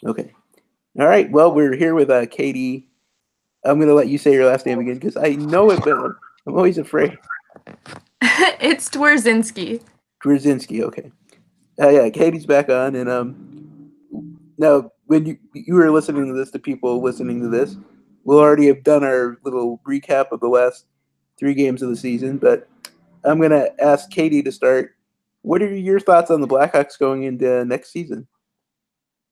Okay. All right. Well, we're here with Katie. I'm going to let you say your last name again because I know it, but I'm always afraid. It's Dworzinski. Brzezinski. Okay. Yeah, Katie's back on, and now when you were listening to this, the people listening to this, we'll already have done our little recap of the last 3 games of the season. But I'm going to ask Katie to start. What are your thoughts on the Blackhawks going into next season?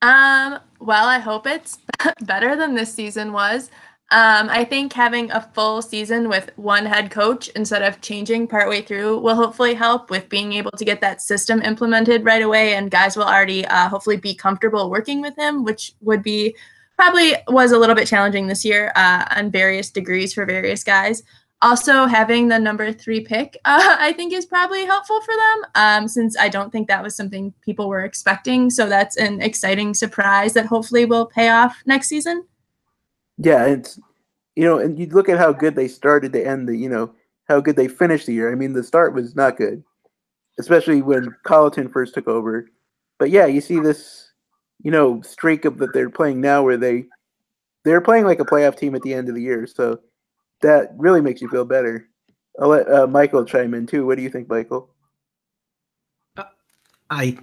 Well, I hope it's better than this season was. I think having a full season with one head coach instead of changing partway through will hopefully help with being able to get that system implemented right away, and guys will already hopefully be comfortable working with him, which would be probably was a little bit challenging this year on various degrees for various guys. Also, having the number 3 pick, I think, is probably helpful for them since I don't think that was something people were expecting. So that's an exciting surprise that hopefully will pay off next season. Yeah, it's and you look at how good they started to end how good they finished the year. I mean, the start was not good, especially when Colleton first took over. But yeah, you see this, streak of that they're playing now where they're playing like a playoff team at the end of the year. So that really makes you feel better. I'll let Michael chime in too. What do you think, Michael? I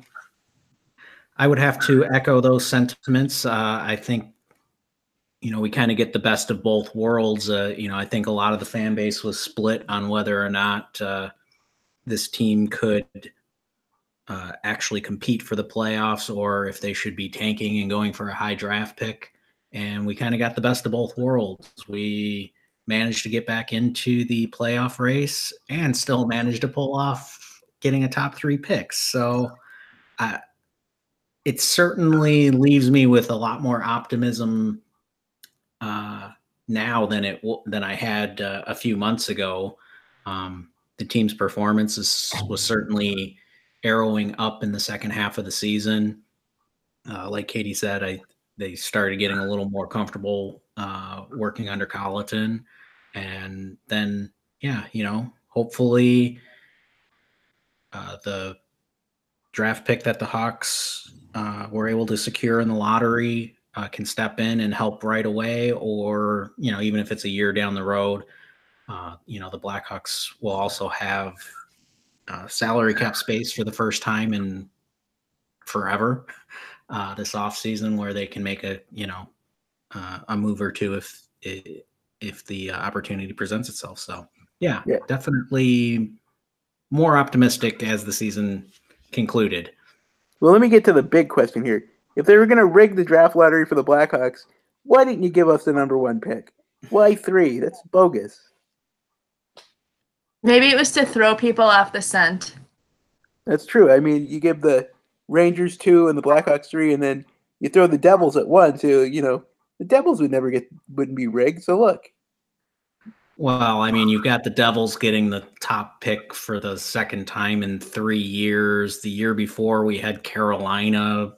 I would have to echo those sentiments. I think we kind of get the best of both worlds. I think a lot of the fan base was split on whether or not this team could actually compete for the playoffs or if they should be tanking and going for a high draft pick. And we kind of got the best of both worlds. We managed to get back into the playoff race and still managed to pull off getting a top 3 picks. So it certainly leaves me with a lot more optimism now than I had a few months ago. The team's performance was certainly arrowing up in the second half of the season. Like Katie said, they started getting a little more comfortable working under Colleton, and then hopefully the draft pick that the Hawks were able to secure in the lottery can step in and help right away, or even if it's a year down the road, the Blackhawks will also have salary cap space for the first time in forever this offseason, where they can make a move or two if the opportunity presents itself. So yeah, definitely more optimistic as the season concluded. Well, let me get to the big question here. If they were going to rig the draft lottery for the Blackhawks, why didn't you give us the number 1 pick? Why 3? That's bogus. Maybe it was to throw people off the scent. That's true. I mean, you give the Rangers 2 and the Blackhawks 3, and then you throw the Devils at 1 too. The Devils wouldn't be rigged. So look. Well, I mean, you've got the Devils getting the top pick for the second time in 3 years. The year before, we had Carolina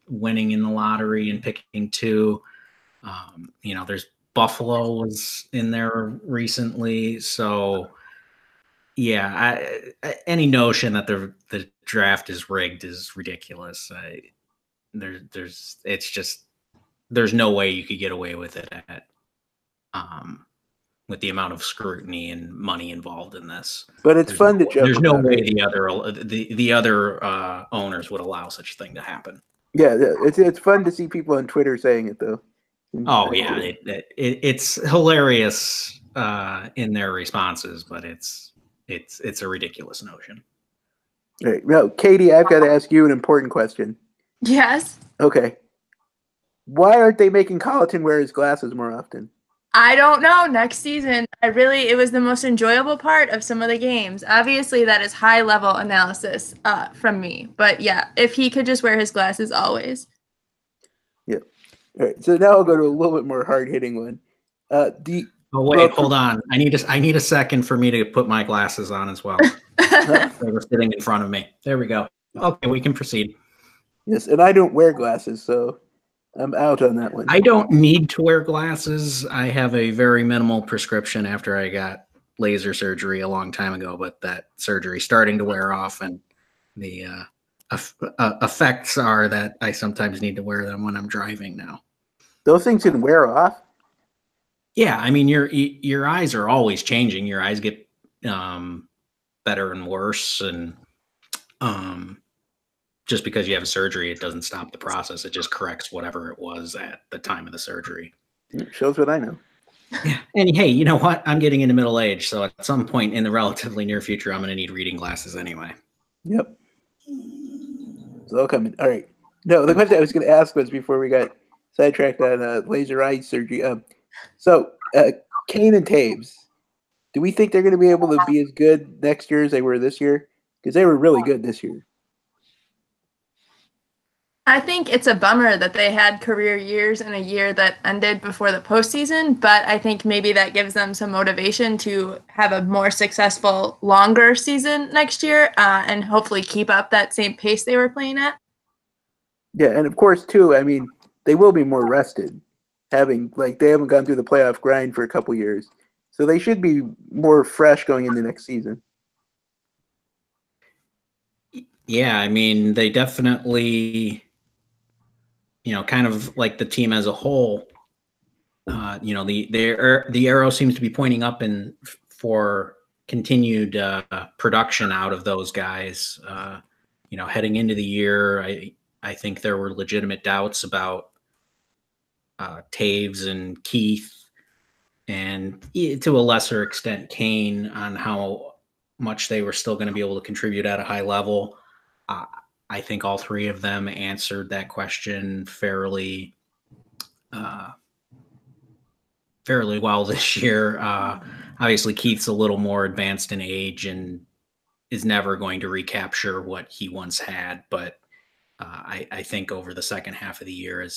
winning in the lottery and picking 2. There's Buffalo was in there recently. So, yeah, any notion that the draft is rigged is ridiculous. There's no way you could get away with it with the amount of scrutiny and money involved in this. But it's fun to joke. There's no way the other owners would allow such a thing to happen. Yeah, it's fun to see people on Twitter saying it though. Oh yeah, it's hilarious in their responses, but it's a ridiculous notion. All right, now Katie, I've got to ask you an important question. Yes. Okay. Why aren't they making Colleton wear his glasses more often? I don't know. Next season, it was the most enjoyable part of some of the games. Obviously, that is high level analysis from me. But yeah, if he could just wear his glasses always. Yeah. All right. So now I'll go to a little bit more hard hitting one. Hold on. I need a second for me to put my glasses on as well. They were sitting in front of me. There we go. Okay, we can proceed. Yes, and I don't wear glasses, so I'm out on that one. I don't need to wear glasses. I have a very minimal prescription after I got laser surgery a long time ago, but that surgery starting to wear off, and the effects are that I sometimes need to wear them when I'm driving now. Those things can wear off. Yeah, I mean your eyes are always changing. Your eyes get better and worse, and just because you have a surgery, it doesn't stop the process. It just corrects whatever it was at the time of the surgery. Shows what I know. Yeah, and hey, you know what? I'm getting into middle age, so at some point in the relatively near future, I'm going to need reading glasses anyway. Yep. So they'll come in. All right. No, the question I was going to ask was before we got sidetracked on laser eye surgery. So Kane and Taves, do we think they're going to be able to be as good next year as they were this year? Because they were really good this year. I think it's a bummer that they had career years in a year that ended before the postseason, but I think maybe that gives them some motivation to have a more successful, longer season next year and hopefully keep up that same pace they were playing at. Yeah, and of course, too, I mean, they will be more rested, they haven't gone through the playoff grind for a couple years. So they should be more fresh going into next season. Yeah, I mean, they definitely, kind of like the team as a whole, the arrow seems to be pointing up for continued production out of those guys. Heading into the year, I think there were legitimate doubts about Taves and Keith, and to a lesser extent Kane, on how much they were still going to be able to contribute at a high level. I think all three of them answered that question fairly well this year. Obviously, Keith's a little more advanced in age and is never going to recapture what he once had. But I think over the second half of the year, I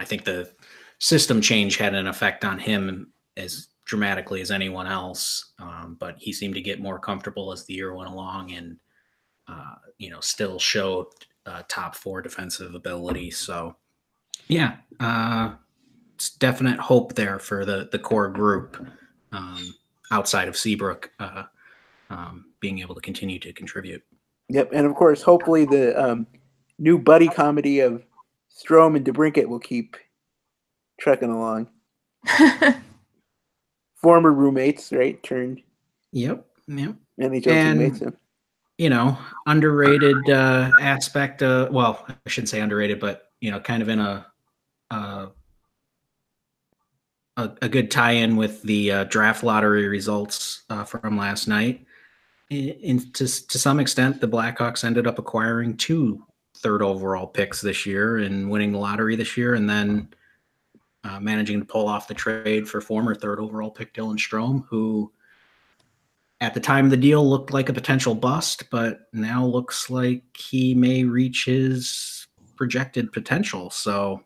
think the system change had an effect on him as dramatically as anyone else. But he seemed to get more comfortable as the year went along, and still showed top 4 defensive ability. So, yeah, it's definite hope there for the core group outside of Seabrook being able to continue to contribute. Yep, and of course, hopefully the new buddy comedy of Strome and DeBrincat will keep trucking along. Former roommates, right? Turned. Yep. NHL teammates. Underrated aspect. Well, I shouldn't say underrated, but kind of in a good tie-in with the draft lottery results from last night. To some extent, the Blackhawks ended up acquiring 2 third overall picks this year and winning the lottery this year, and then managing to pull off the trade for former third overall pick Dylan Strome, who at the time of the deal looked like a potential bust, but now looks like he may reach his projected potential. So,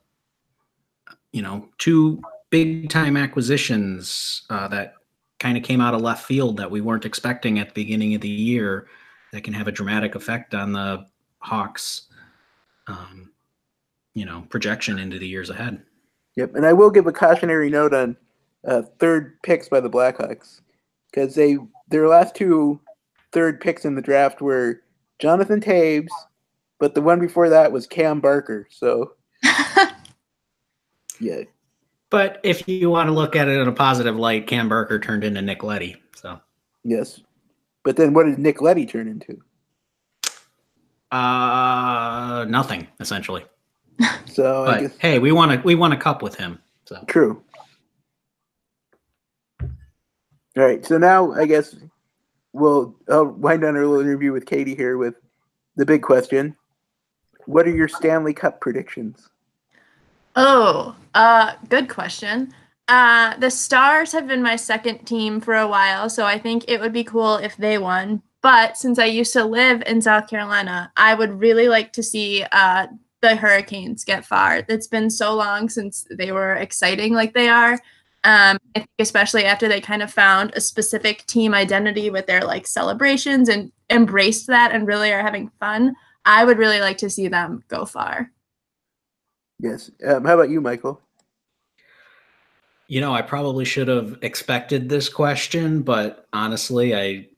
2 big-time acquisitions that kind of came out of left field that we weren't expecting at the beginning of the year that can have a dramatic effect on the Hawks, projection into the years ahead. Yep, and I will give a cautionary note on third picks by the Blackhawks, because their last 2 third picks in the draft were Jonathan Taves, but the one before that was Cam Barker. So, yeah. But if you want to look at it in a positive light, Cam Barker turned into Nick Leddy. So yes, but then what did Nick Leddy turn into? Nothing, essentially. So, but I guess, hey, we won a cup with him. So true. All right, so now I guess I'll wind down our little interview with Katie here with the big question: what are your Stanley Cup predictions? Oh, good question. The Stars have been my second team for a while, so I think it would be cool if they won. But since I used to live in South Carolina, I would really like to see the Hurricanes get far. It's been so long since they were exciting like they are. I think especially after they kind of found a specific team identity with their celebrations and embraced that and really are having fun. I would really like to see them go far. Yes. How about you, Michael? I probably should have expected this question, but honestly,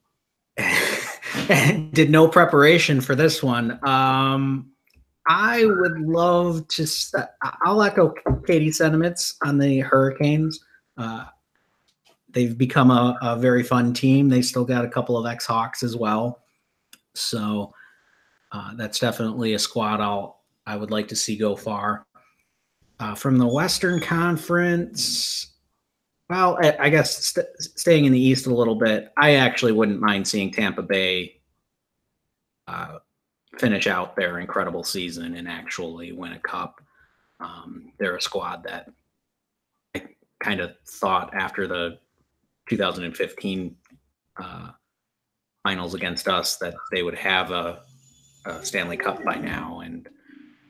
Did no preparation for this one. I would love to. I'll echo Katie's sentiments on the Hurricanes. They've become a very fun team. They still got a couple of ex-Hawks as well, so that's definitely a squad I would like to see go far. From the Western Conference, well, I guess staying in the East a little bit, I actually wouldn't mind seeing Tampa Bay finish out their incredible season and actually win a cup. They're a squad that I kind of thought after the 2015 finals against us that they would have a Stanley Cup by now. And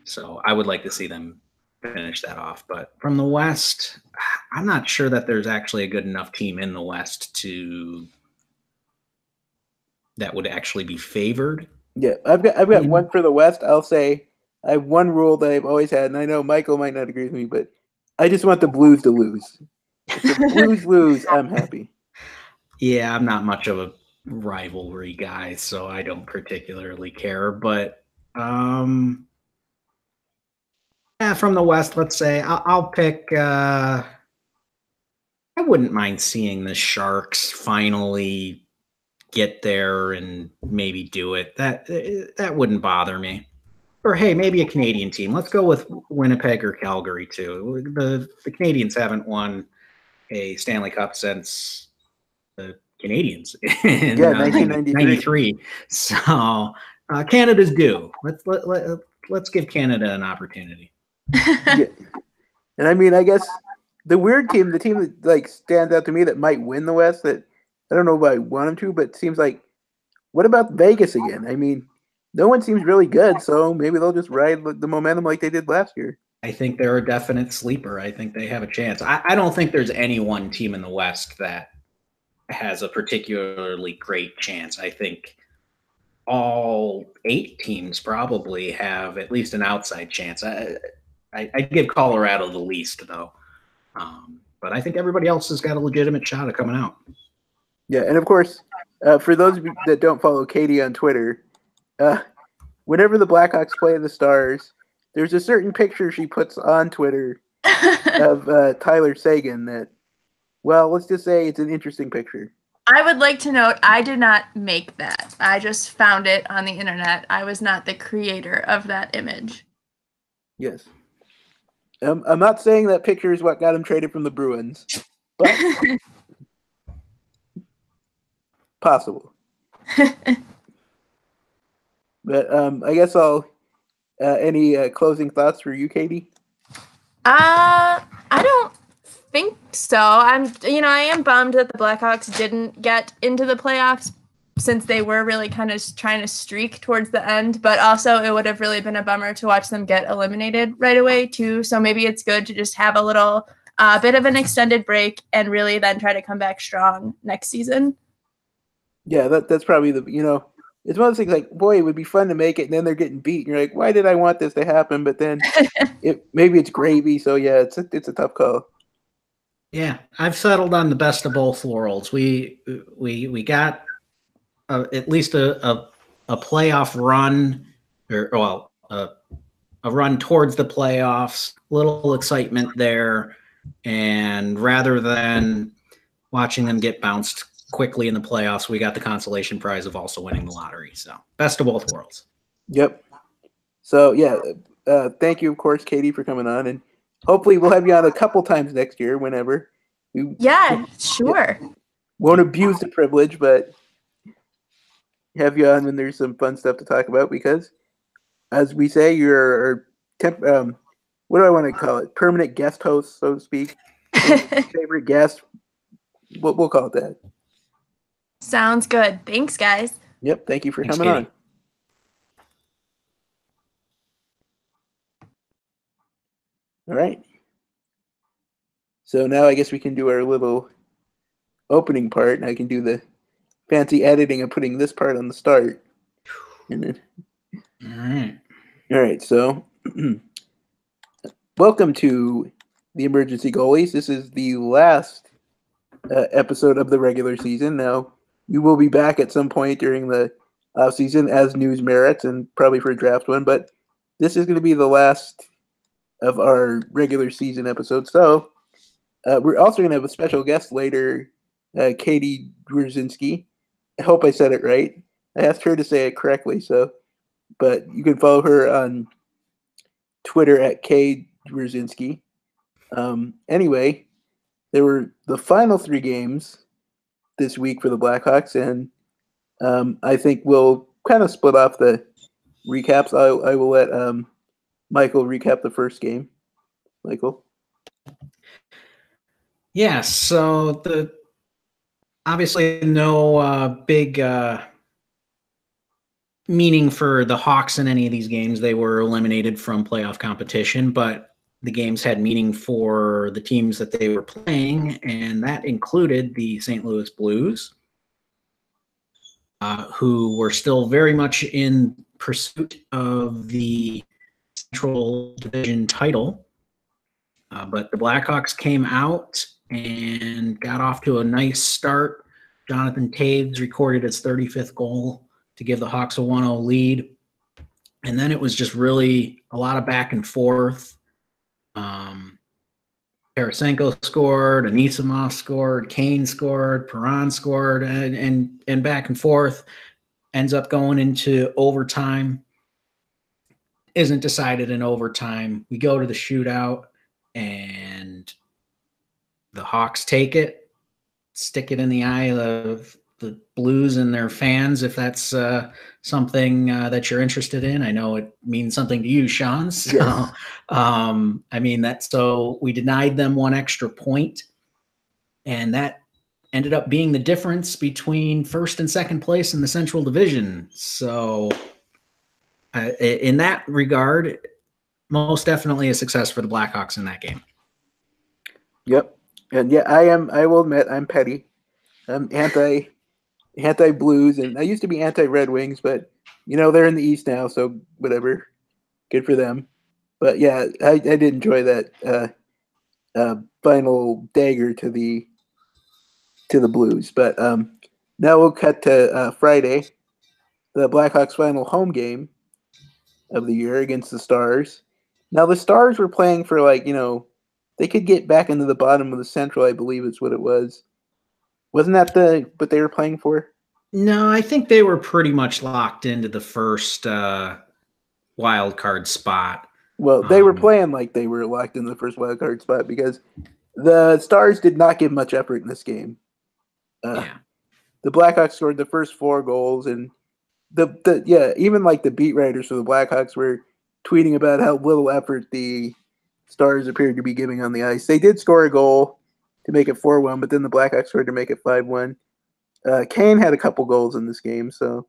so I would like to see them finish that off. But from the West, I'm not sure that there's actually a good enough team in the West that would actually be favored. Yeah, I've got one for the West. I'll say I have one rule that I've always had, and I know Michael might not agree with me, but I just want the Blues to lose. If the Blues lose, I'm happy. Yeah, I'm not much of a rivalry guy, so I don't particularly care. But yeah, from the West, let's say I'll pick. I wouldn't mind seeing the Sharks finally get there and maybe do it. That wouldn't bother me. Or hey, maybe a Canadian team. Let's go with Winnipeg or Calgary too. The Canadians haven't won a Stanley Cup since the Canadians in 1993. So Canada's due. Let's give Canada an opportunity. Yeah. And I mean, I guess the weird team, the team that like stands out to me that might win the West, that I don't know if I want them to, but it seems like, what about Vegas again? I mean, no one seems really good, so maybe they'll just ride the momentum like they did last year. I think they're a definite sleeper. I think they have a chance. I don't think there's any one team in the West that has a particularly great chance. I think all 8 teams probably have at least an outside chance. I'd give Colorado the least, though. But I think everybody else has got a legitimate shot at coming out. Yeah, and of course, for those of you that don't follow Katie on Twitter, whenever the Blackhawks play the Stars, there's a certain picture she puts on Twitter of Tyler Seguin that, well, let's just say it's an interesting picture. I would like to note, I did not make that. I just found it on the internet. I was not the creator of that image. Yes. I'm not saying that picture is what got him traded from the Bruins, but possible. But I guess any closing thoughts for you, Katie? I don't think so. I am bummed that the Blackhawks didn't get into the playoffs since they were really kind of trying to streak towards the end, but also it would have really been a bummer to watch them get eliminated right away too. So maybe it's good to just have a little bit of an extended break and really then try to come back strong next season. Yeah, that's probably it's one of those things like, boy, it would be fun to make it, and then they're getting beat, and you're like, why did I want this to happen? But then maybe it's gravy, so yeah, it's a tough call. Yeah, I've settled on the best of both worlds. We got at least a playoff run, or a run towards the playoffs, little excitement there, and rather than watching them get bounced quickly in the playoffs, we got the consolation prize of also winning the lottery. So best of both worlds. Yep. So yeah, thank you, of course, Katie, for coming on, and hopefully we'll have you on a couple times next year, whenever. Yeah, sure. Won't abuse the privilege, but have you on when there's some fun stuff to talk about, because, as we say, you're what do I want to call it? Permanent guest host, so to speak. Favorite guest. We'll call it that. Sounds good. Thanks, guys. Yep. Thank you for Thanks, coming Katie. on. All right. So now I guess we can do our little opening part, and I can do the fancy editing of putting this part on the start. And then, All right. So welcome to the Emergency Goalies. This is the last episode of the regular season. Now, we will be back at some point during the season as news merits and probably for a draft one. But this is going to be the last of our regular season episode. So we're also going to have a special guest later, Katie Drzezinski. I hope I said it right. I asked her to say it correctly. But you can follow her on Twitter at K Drzezinski. Anyway, there were the final 3 games this week for the Blackhawks, and I think we'll kind of split off the recaps. I will let Michael recap the first game. Michael? Yeah, so obviously no big meaning for the Hawks in any of these games. They were eliminated from playoff competition, but the games had meaning for the teams that they were playing, and that included the St. Louis Blues, who were still very much in pursuit of the Central Division title. But the Blackhawks came out and got off to a nice start. Jonathan Taves recorded his 35th goal to give the Hawks a 1-0 lead. And then it was just really a lot of back and forth. Tarasenko scored, Anisimov scored, Kane scored, Perron scored, and back and forth. Ends up going into overtime. Isn't decided in overtime. We go to the shootout, and the Hawks take it, stick it in the eye of the Blues and their fans, if that's something that you're interested in. I know it means something to you, Sean. So, Yes. So we denied them 1 extra point, and that ended up being the difference between first and second place in the Central Division. So in that regard, most definitely a success for the Blackhawks in that game. Yep. And yeah, I will admit I'm petty. I'm anti-Blues, and I used to be anti-Red Wings, but they're in the East now, so whatever. Good for them. But yeah, I did enjoy that final dagger to the Blues. But now we'll cut to Friday, the Blackhawks' final home game of the year against the Stars. Now the Stars were playing for they could get back into the bottom of the Central, I believe is what it was. Wasn't that what they were playing for? No, I think they were pretty much locked into the first wild card spot. Well, they were playing like they were locked in the first wild card spot because the Stars did not give much effort in this game. The Blackhawks scored the first 4 goals, and even like the beat writers for the Blackhawks were tweeting about how little effort the Stars appeared to be giving on the ice. They did score a goal to make it 4-1, but then the Blackhawks scored to make it 5-1. Kane had a couple goals in this game, so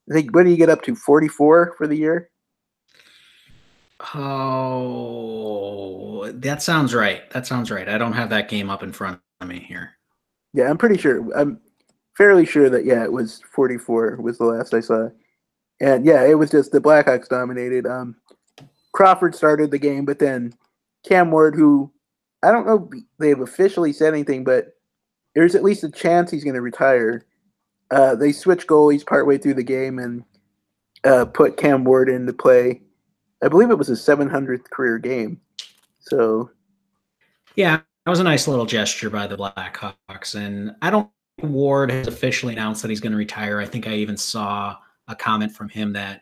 I think, what do you get up to, 44 for the year? Oh, that sounds right. I don't have that game up in front of me here. Yeah, I'm pretty sure. I'm fairly sure that, it was 44 was the last I saw. And, it was just the Blackhawks dominated. Crawford started the game, but then Cam Ward, who I don't know if they've officially said anything, but there's at least a chance he's going to retire. They switched goalies partway through the game and put Cam Ward into play. I believe it was his 700th career game. So, yeah, that was a nice little gesture by the Blackhawks. And I don't think Ward has officially announced that he's going to retire. I think I even saw a comment from him that,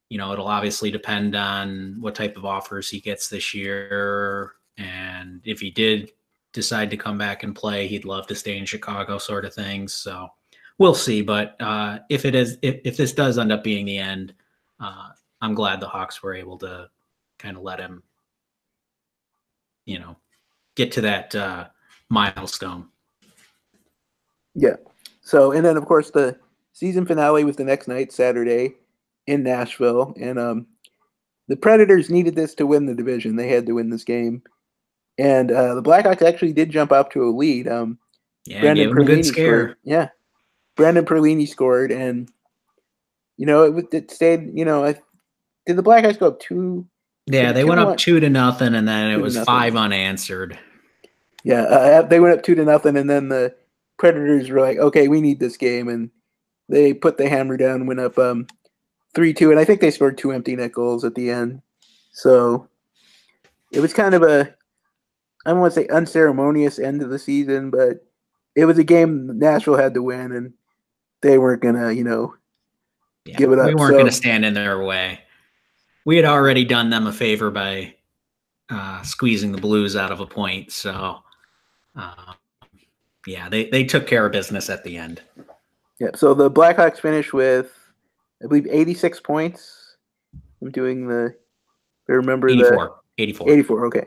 it'll obviously depend on what type of offers he gets this year. And if he did decide to come back and play, he'd love to stay in Chicago, sort of things. So we'll see. But if this does end up being the end, I'm glad the Hawks were able to kind of let him, get to that milestone. Yeah. So, and then of course the season finale was the next night, Saturday, in Nashville, and the Predators needed this to win the division. They had to win this game, and the Blackhawks actually did jump up to a lead. Brendan Perlini scored. Yeah, Brendan Perlini scored, and it stayed. Did the Blackhawks go up 2? Yeah, they went up 2-0, and then it was 5 unanswered. Yeah, they went up 2-0, and then the Predators were like, "Okay, we need this game," and they put the hammer down and went up 3-2, and I think they scored 2 empty net goals at the end. So it was kind of a, I don't want to say unceremonious end of the season, but it was a game Nashville had to win, and they weren't gonna, give it up. We weren't going to stand in their way. We had already done them a favor by squeezing the Blues out of a point. So, they took care of business at the end. Yeah, so the Blackhawks finished with, I believe, 86 points. I'm doing remember 84. 84, okay.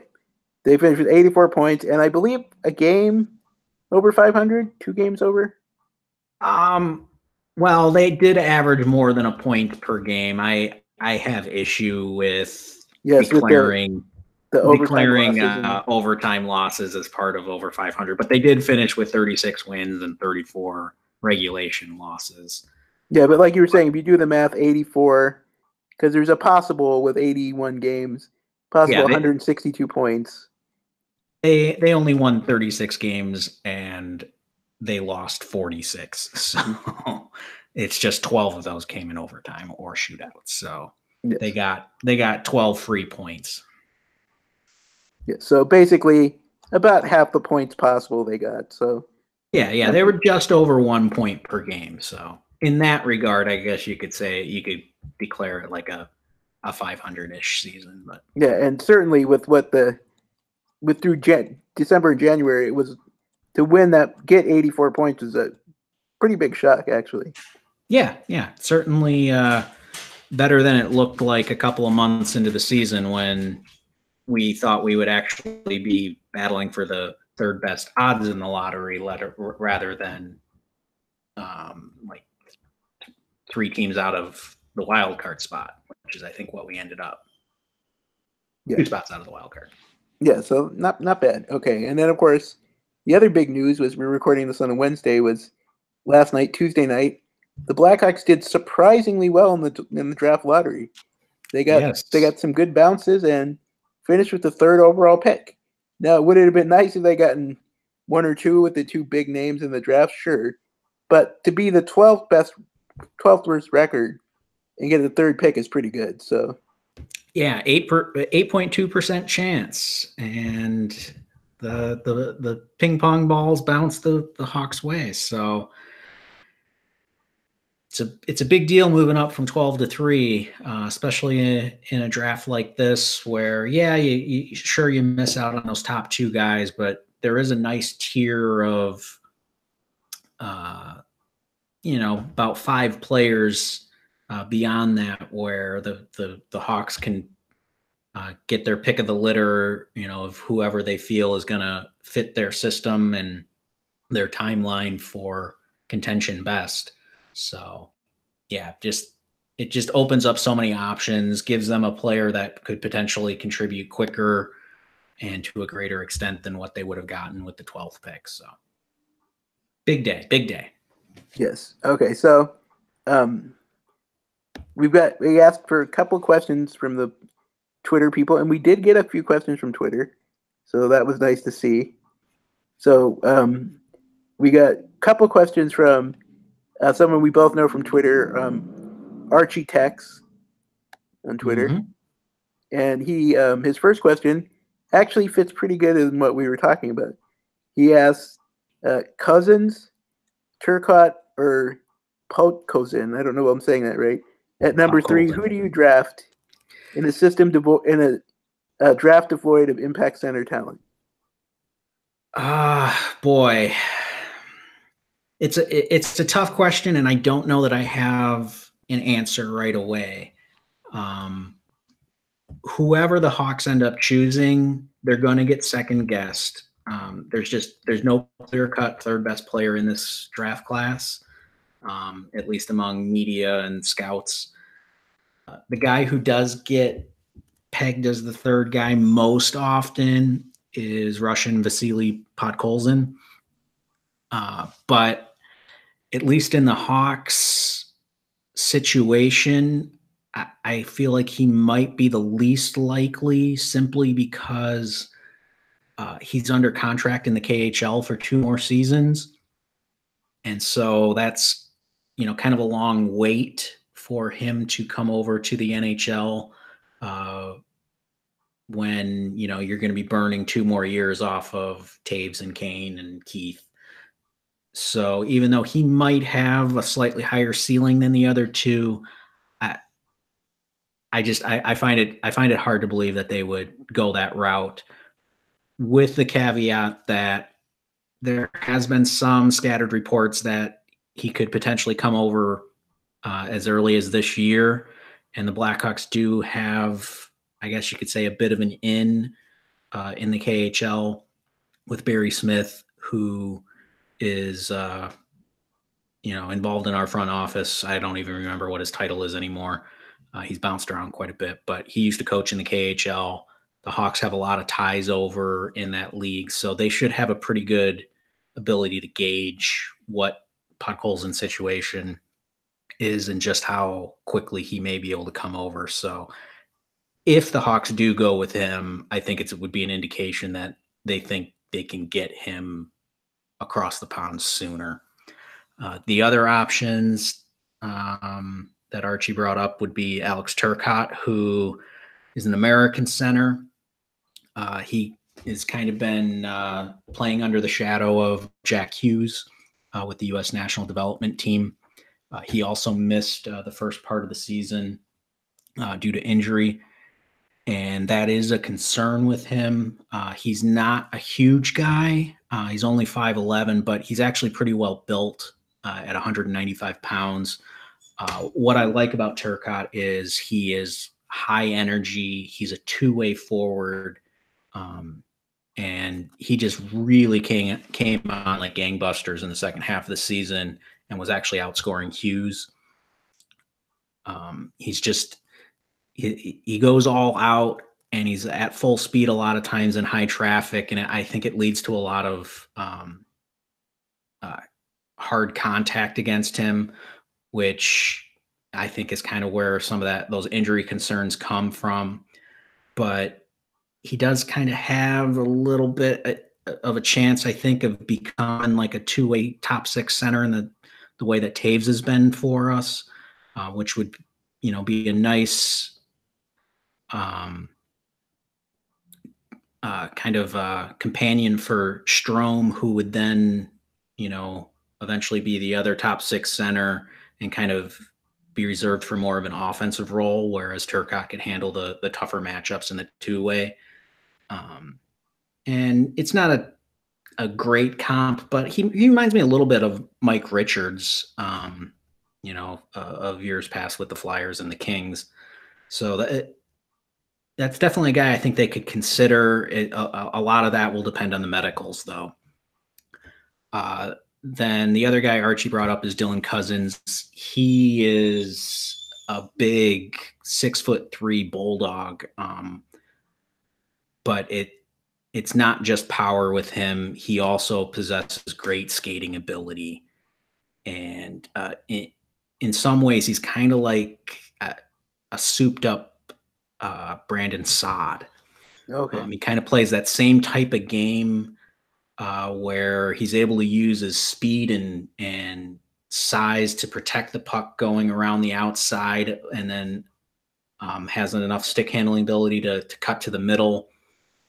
They finished with 84 points, and I believe a game over 500, 2 games over? Well, they did average more than a point per game. I have issue with declaring the overtime losses as part of over 500, but they did finish with 36 wins and 34 regulation losses. Yeah, but like you were saying, if you do the math, 84, because there's a possible with 81 games, 162 points. They only won 36 games and they lost 46. So it's just 12 of those came in overtime or shootouts. So yes. They got 12 free points. Yeah, so basically about half the points possible they got. So yeah, they were just over 1 point per game. So in that regard, I guess you could say you could declare it like a 500-ish season. But yeah, and certainly with through December and January, it was to win that, get 84 points is a pretty big shock, actually. Yeah, certainly better than it looked like a couple of months into the season when we thought we would actually be battling for the third best odds in the lottery rather than like 3 teams out of the wild card spot, which is I think what we ended up. Yeah. 2 spots out of the wild card. Yeah, so not bad. Okay, and then of course the other big news was, we're recording this on a Wednesday, was last night, Tuesday night, the Blackhawks did surprisingly well in the draft lottery. They got some good bounces and finished with the 3rd overall pick. Now, would it have been nice if they gotten 1 or 2 with the 2 big names in the draft? Sure, but to be the 12th worst record and get the 3rd pick is pretty good. So yeah, 8.2% chance, and the ping pong balls bounce the Hawks' way. So it's a big deal moving up from 12 to 3, especially in a draft like this, where you miss out on those top 2 guys, but there is a nice tier of about 5 players beyond that where the Hawks can get their pick of the litter, of whoever they feel is going to fit their system and their timeline for contention best. So, yeah, it just opens up so many options, gives them a player that could potentially contribute quicker and to a greater extent than what they would have gotten with the 12th pick. So, big day. Yes. Okay. So, we asked for a couple questions from the Twitter people, and we did get a few questions from Twitter, so that was nice to see. So, we got a couple questions from someone we both know from Twitter, Archie Tex on Twitter. Mm-hmm. And he his first question actually fits pretty good in what we were talking about. He asks, Cousins, Turcotte, or Podkozin, I don't know if I'm saying that right, at number 3, who do you draft in a system in a draft devoid of impact center talent? Boy. It's a tough question, and I don't know that I have an answer right away. Whoever the Hawks end up choosing, they're going to get second guessed. There's no clear-cut third best player in this draft class, at least among media and scouts. The guy who does get pegged as the third guy most often is Russian Vasily Podkolzin. But at least in the Hawks situation, I feel like he might be the least likely, simply because he's under contract in the KHL for 2 more seasons. And so that's kind of a long wait for him to come over to the NHL when, you're going to be burning 2 more years off of Taves and Kane and Keith. So even though he might have a slightly higher ceiling than the other two, I find it hard to believe that they would go that route, with the caveat that there has been some scattered reports that he could potentially come over as early as this year, and the Blackhawks do have, I guess you could say, a bit of an in the KHL with Barry Smith, who is involved in our front office. I don't even remember what his title is anymore. He's bounced around quite a bit, but he used to coach in the KHL. The Hawks have a lot of ties over in that league, so they should have a pretty good ability to gauge what Podkolzin's situation is and just how quickly he may be able to come over. So if the Hawks do go with him, I think it would be an indication that they think they can get him across the pond sooner. The other options that Archie brought up would be Alex Turcotte, who is an American center. He has kind of been playing under the shadow of Jack Hughes with the U.S. National Development Team. He also missed the first part of the season due to injury, and that is a concern with him. He's not a huge guy. He's only 5'11", but he's actually pretty well built at 195 pounds. What I like about Turcotte is he is high energy. He's a two-way forward. And he just really came on like gangbusters in the second half of the season and was actually outscoring Hughes. He's just, he goes all out, and he's at full speed a lot of times in high traffic. And I think it leads to a lot of hard contact against him, which I think is kind of where some of those injury concerns come from. But he does kind of have a little bit of a chance, I think, of becoming like a two-way top six center in the way that Taves has been for us, which would, be a nice kind of companion for Strome, who would then, eventually be the other top six center and kind of be reserved for more of an offensive role, whereas Turcotte could handle the tougher matchups in the two-way. And it's not a great comp, but he reminds me a little bit of Mike Richards, of years past with the Flyers and the Kings. So that's definitely a guy I think they could consider. A lot of that will depend on the medicals, though. Then the other guy Archie brought up is Dylan Cousins. He is a big 6'3" bulldog, but it's not just power with him. He also possesses great skating ability, and in some ways, he's kind of like a souped-up Brandon Saad. Okay. He kind of plays that same type of game where he's able to use his speed and size to protect the puck going around the outside, and then has enough stick handling ability to cut to the middle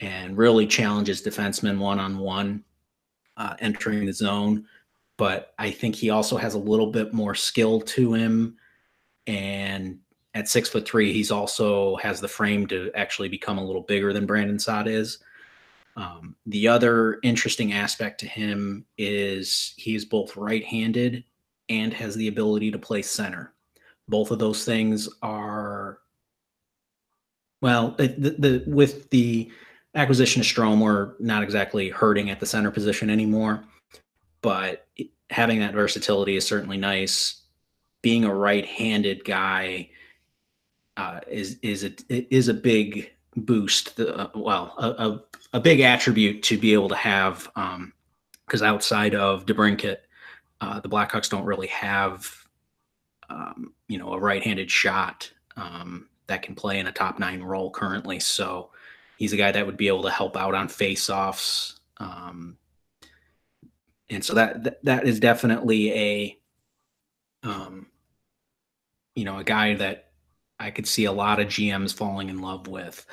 and really challenges defensemen one-on-one entering the zone. But I think he also has a little bit more skill to him. And at 6'3", he's also has the frame to actually become a little bigger than Brandon Saad is. The other interesting aspect to him is he is both right-handed and has the ability to play center. Both of those things are, well, with the acquisition of Strome, we're not exactly hurting at the center position anymore, but having that versatility is certainly nice. Being a right-handed guy is a big boost. A big attribute to be able to have, because outside of DeBrincat, the Blackhawks don't really have, a right-handed shot that can play in a top 9 role currently. So he's a guy that would be able to help out on face-offs. And so that is definitely A guy that I could see a lot of GMs falling in love with.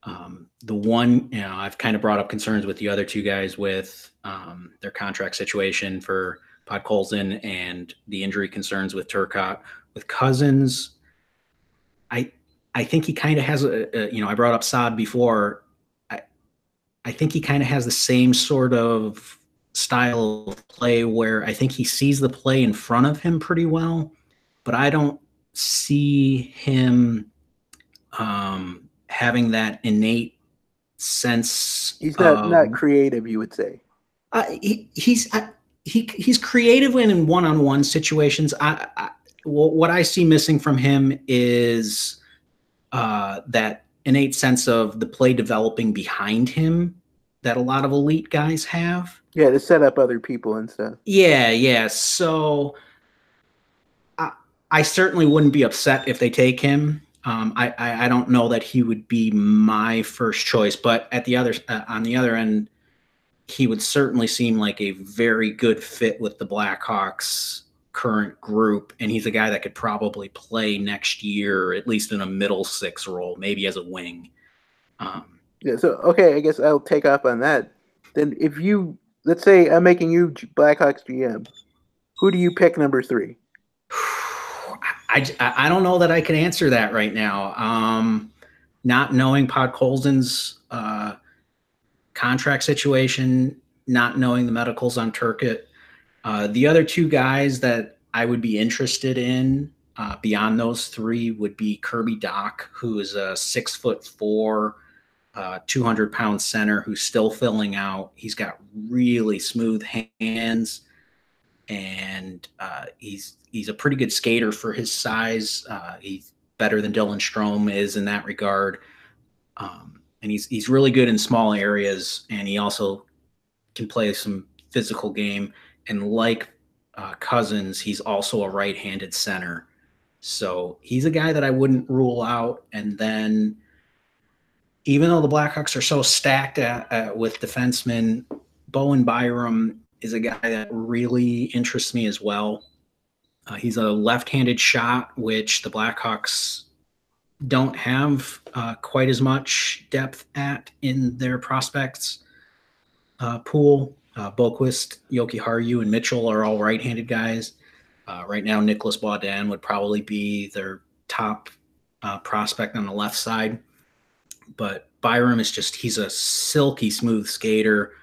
The one, I've kind of brought up concerns with the other two guys with their contract situation for Podkolzin and the injury concerns with Turcotte. With Cousins, I think he kind of has I brought up Saad before. I think he kind of has the same sort of style of play where I think he sees the play in front of him pretty well, but I don't see him having that innate sense He's of not creative, you would say. He's creative in one-on-one situations. What I see missing from him is that innate sense of the play developing behind him that a lot of elite guys have. Yeah, to set up other people and stuff. Yeah. So I certainly wouldn't be upset if they take him. I don't know that he would be my first choice, but on the other end, he would certainly seem like a very good fit with the Blackhawks current group, and he's a guy that could probably play next year, at least in a middle six role, maybe as a wing. Yeah, so okay, I guess I'll take off on that. Then if let's say I'm making you Blackhawks GM, who do you pick number 3? I don't know that I can answer that right now. Not knowing Podkolzin's contract situation, not knowing the medicals on Turcotte. The other two guys that I would be interested in beyond those three would be Kirby Dach, who is a 6'4", 200-pound center who's still filling out. He's got really smooth hands, and he's a pretty good skater for his size. He's better than Dylan Strome is in that regard. And he's really good in small areas, and he also can play some physical game. And like Cousins, he's also a right-handed center. So he's a guy that I wouldn't rule out. And then even though the Blackhawks are so stacked with defensemen, Bowen Byram is a guy that really interests me as well. He's a left-handed shot, which the Blackhawks don't have quite as much depth at in their prospects pool. Boquist, Jokiharju, and Mitchell are all right-handed guys. Right now, Nicholas Baudin would probably be their top prospect on the left side. But Byram he's a silky smooth skater,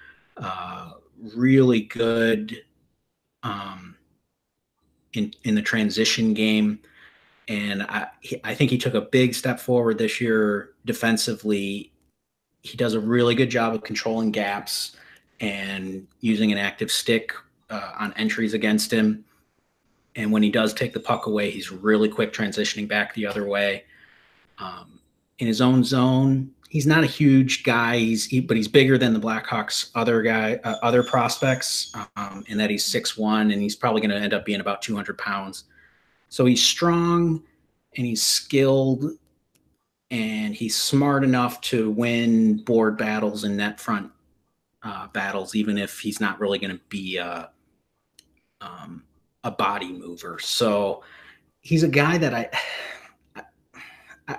really good in the transition game. And I think he took a big step forward this year defensively. He does a really good job of controlling gaps and using an active stick on entries against him. And when he does take the puck away, he's really quick transitioning back the other way. In his own zone, he's not a huge guy, but he's bigger than the Blackhawks' other prospects, in that he's 6'1", and he's probably going to end up being about 200 pounds. So he's strong, and he's skilled, and he's smart enough to win board battles and net front battles, even if he's not really going to be a body mover. So he's a guy that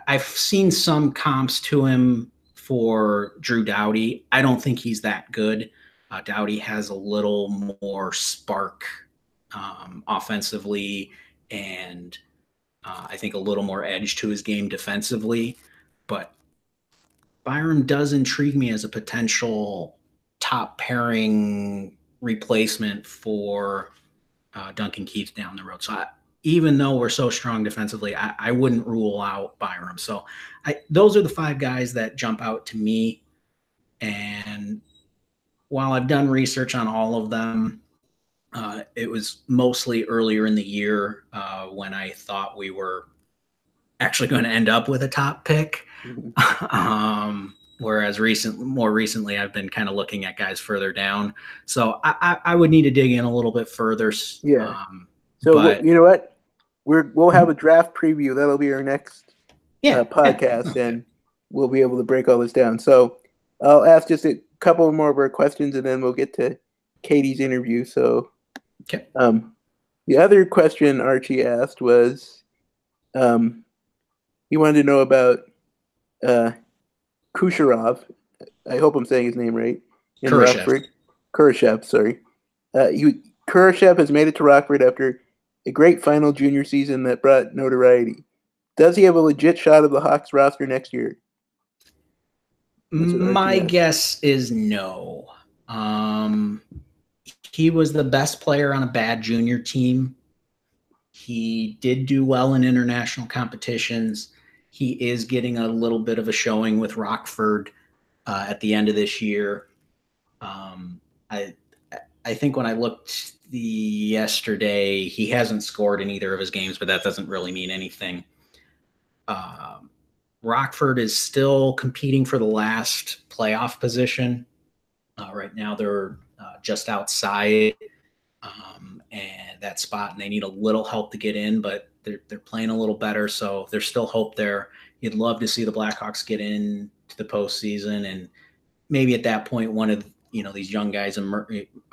I've seen some comps to him for Drew Doughty. I don't think he's that good. Doughty has a little more spark offensively, and I think a little more edge to his game defensively. But Byram does intrigue me as a potential top pairing replacement for Duncan Keith down the road. So even though we're so strong defensively, I wouldn't rule out Byram. So those are the 5 guys that jump out to me. And while I've done research on all of them, it was mostly earlier in the year when I thought we were actually going to end up with a top pick. Whereas more recently, I've been kind of looking at guys further down. So I would need to dig in a little bit further. Yeah. You know what? We'll have a draft preview. That'll be our next podcast, and we'll be able to break all this down. So I'll ask just a couple more of our questions, and then we'll get to Katie's interview. So, The other question Archie asked was, he wanted to know about uh, Kucherov. I hope I'm saying his name right. In Kurashev. Rockford, Kurashev. Sorry, Kurashev has made it to Rockford after a great final junior season that brought notoriety. Does he have a legit shot of the Hawks roster next year? My guess is no. He was the best player on a bad junior team. He did do well in international competitions. He is getting a little bit of a showing with Rockford at the end of this year. I think when I looked yesterday, he hasn't scored in either of his games, but that doesn't really mean anything. Rockford is still competing for the last playoff position. Right now, they're just outside and that spot, and they need a little help to get in, but they're playing a little better, so there's still hope there. You'd love to see the Blackhawks get in to the postseason, and maybe at that point, one of these young guys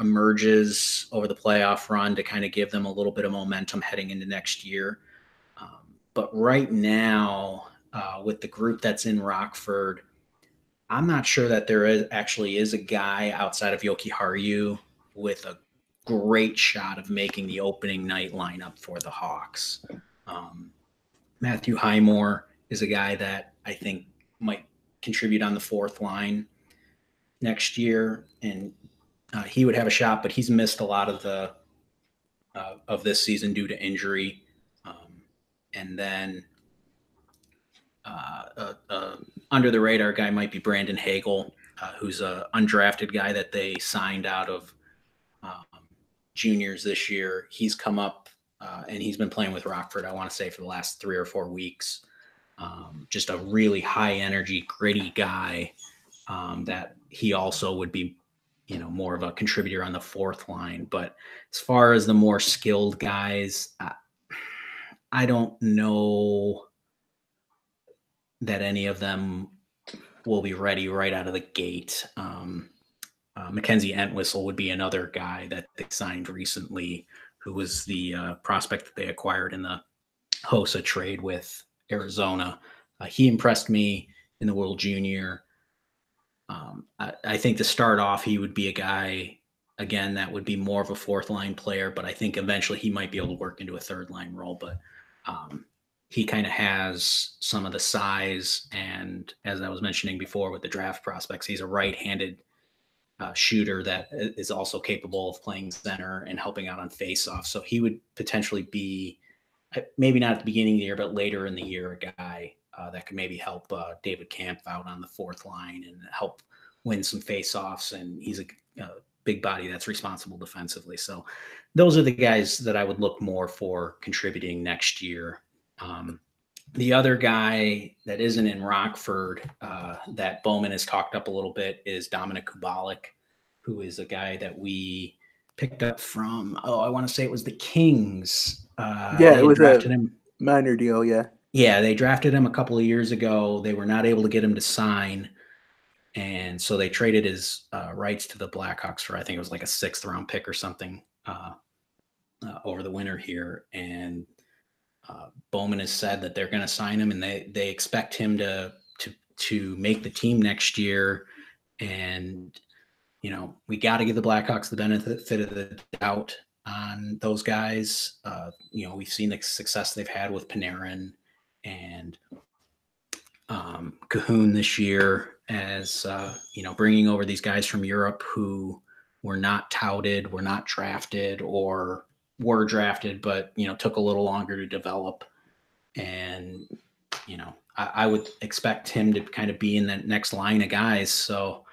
emerges over the playoff run to kind of give them a little bit of momentum heading into next year. But right now, with the group that's in Rockford, I'm not sure that there actually is a guy outside of Yoki Haru with a great shot of making the opening night lineup for the Hawks. Matthew Highmore is a guy that I think might contribute on the fourth line next year, and he would have a shot, but he's missed a lot of this season due to injury. And then under the radar guy might be Brandon Hagel, who's an undrafted guy that they signed out of juniors this year. He's come up and he's been playing with Rockford, I want to say, for the last 3 or 4 weeks. Just a really high energy, gritty guy that he also would be, more of a contributor on the fourth line. But as far as the more skilled guys, I don't know that any of them will be ready right out of the gate. Mackenzie Entwistle would be another guy that they signed recently, who was the prospect that they acquired in the Hossa trade with Arizona. He impressed me in the World Junior. I think to start off, he would be a guy, again, that would be more of a fourth line player, but I think eventually he might be able to work into a third line role. But he kind of has some of the size, and as I was mentioning before with the draft prospects, he's a right-handed shooter that is also capable of playing center and helping out on face-off. So he would potentially be, maybe not at the beginning of the year, but later in the year, a guy that could maybe help David Kampf out on the fourth line and help win some face-offs. And he's a big body that's responsible defensively. So those are the guys that I would look more for contributing next year. The other guy that isn't in Rockford that Bowman has talked up a little bit is Dominic Kubalik, who is a guy that we picked up from, I want to say it was the Kings. It was a minor deal, yeah. Yeah, they drafted him a couple of years ago. They were not able to get him to sign, and so they traded his rights to the Blackhawks for, I think it was like a 6th round pick or something over the winter here. And Bowman has said that they're going to sign him, and they expect him to make the team next year. And we got to give the Blackhawks the benefit of the doubt on those guys. We've seen the success they've had with Panarin and Cahoon this year, as bringing over these guys from Europe who were not touted, were not drafted, or were drafted, but took a little longer to develop. And I would expect him to kind of be in that next line of guys. So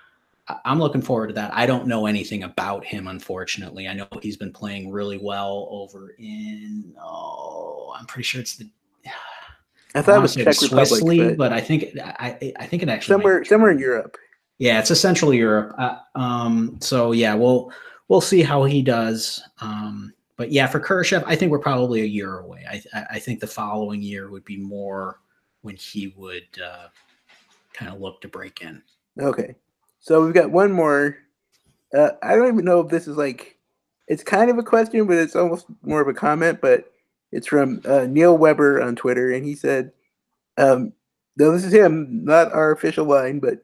I'm looking forward to that. I don't know anything about him, unfortunately. I know he's been playing really well over in, I'm pretty sure it's I thought it was Czech Swiss Republic, league, but I think it actually somewhere in Europe. Yeah, it's Central Europe. So yeah, we'll see how he does. But yeah, for Kurashev, I think we're probably a year away. I think the following year would be more when he would kind of look to break in. Okay, so we've got one more. I don't even know if this is like it's kind of a question, but it's almost more of a comment. But it's from Neil Weber on Twitter, and he said, "No, this is him, not our official line, but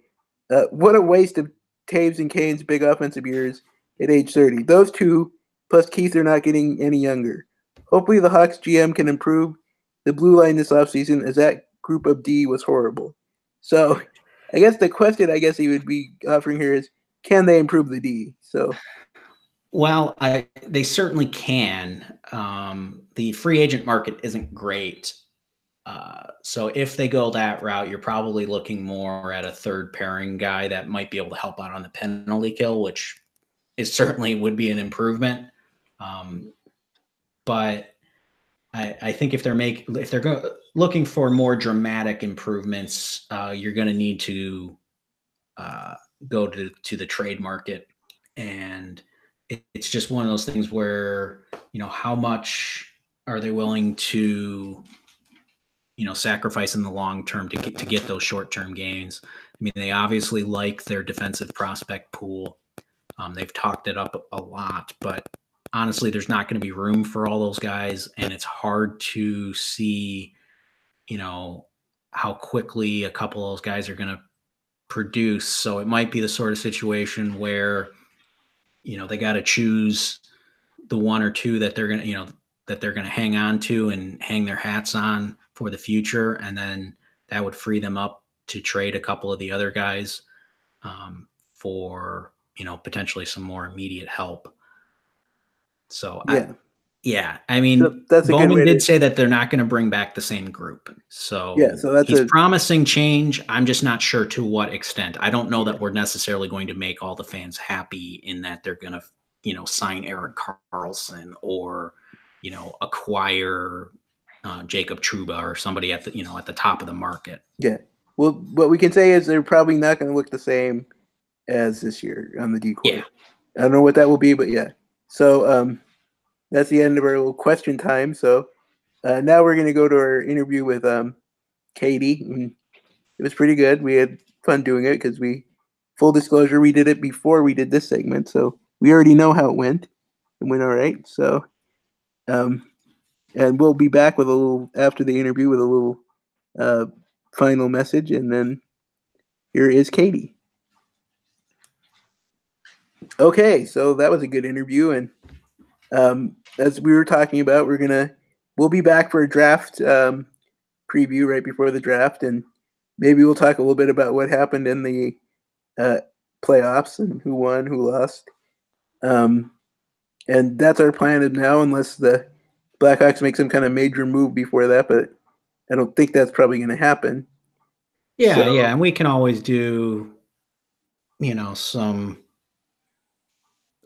what a waste of Taves and Kane's big offensive years at age 30. Those two plus Keith are not getting any younger. Hopefully, the Hawks GM can improve the blue line this offseason, as that group of D was horrible." So, I guess the question he would be offering here is, can they improve the D? So. Well, they certainly can. The free agent market isn't great. So if they go that route, you're probably looking more at a third pairing guy that might be able to help out on the penalty kill, which is certainly would be an improvement. But I think if they're looking for more dramatic improvements, you're going to need to go to the trade market. And it's just one of those things where, how much are they willing to, sacrifice in the long term to get those short-term gains. I mean, they obviously like their defensive prospect pool. They've talked it up a lot, but honestly, there's not going to be room for all those guys, and it's hard to see, how quickly a couple of those guys are going to produce. So it might be the sort of situation where, they got to choose the one or two that they're going to, hang on to and hang their hats on for the future. And then that would free them up to trade a couple of the other guys for, potentially some more immediate help. So I mean, so that's Bowman did say that they're not going to bring back the same group. So he's promising change. I'm just not sure to what extent. I don't know that we're necessarily going to make all the fans happy in that they're going to, sign Erik Karlsson or, acquire Jacob Trouba or somebody at the, at the top of the market. Yeah. Well, what we can say is they're probably not going to look the same as this year on the decoy. Yeah. I don't know what that will be, but yeah. So that's the end of our little question time. So now we're going to go to our interview with Katie. And it was pretty good. We had fun doing it because full disclosure, we did it before we did this segment. So we already know how it went. It went all right. So, and we'll be back with after the interview with a little final message. And then here is Katie. Okay, so that was a good interview. And as we were talking about, we'll be back for a draft preview right before the draft. And maybe we'll talk a little bit about what happened in the playoffs and who won, who lost. And that's our plan now, unless the Blackhawks make some kind of major move before that, but I don't think that's probably going to happen. Yeah, and we can always do,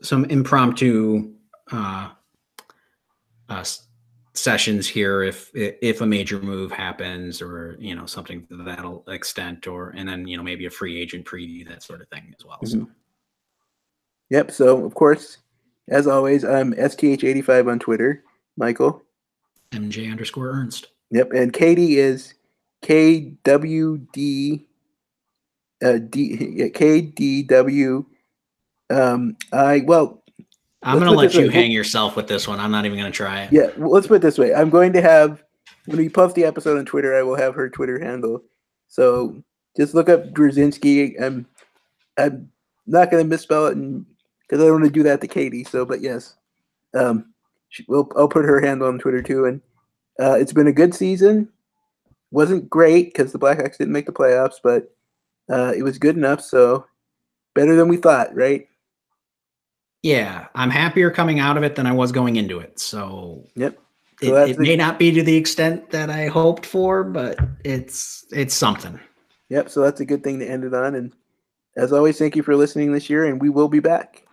some impromptu sessions here if a major move happens, or something to that extent, and then maybe a free agent preview, that sort of thing as well. Mm-hmm. So. Yep. So of course, as always, I'm STH85 on Twitter. Michael. MJ_Ernst. Yep. And Katie is KWD. KDW. I'm going to let you hang yourself with this one. I'm not even going to try it. Yeah. Well, let's put it this way. I'm going to have, when we post the episode on Twitter, I will have her Twitter handle. So just look up Drzinski. I'm not going to misspell it because I don't want to do that to Katie. So, but yes, I'll put her handle on Twitter too. And it's been a good season. Wasn't great because the Blackhawks didn't make the playoffs, but it was good enough. So better than we thought, right? Yeah, I'm happier coming out of it than I was going into it. So yep. So it may not be to the extent that I hoped for, but it's something. Yep. So that's a good thing to end it on. And as always, thank you for listening this year, and we will be back.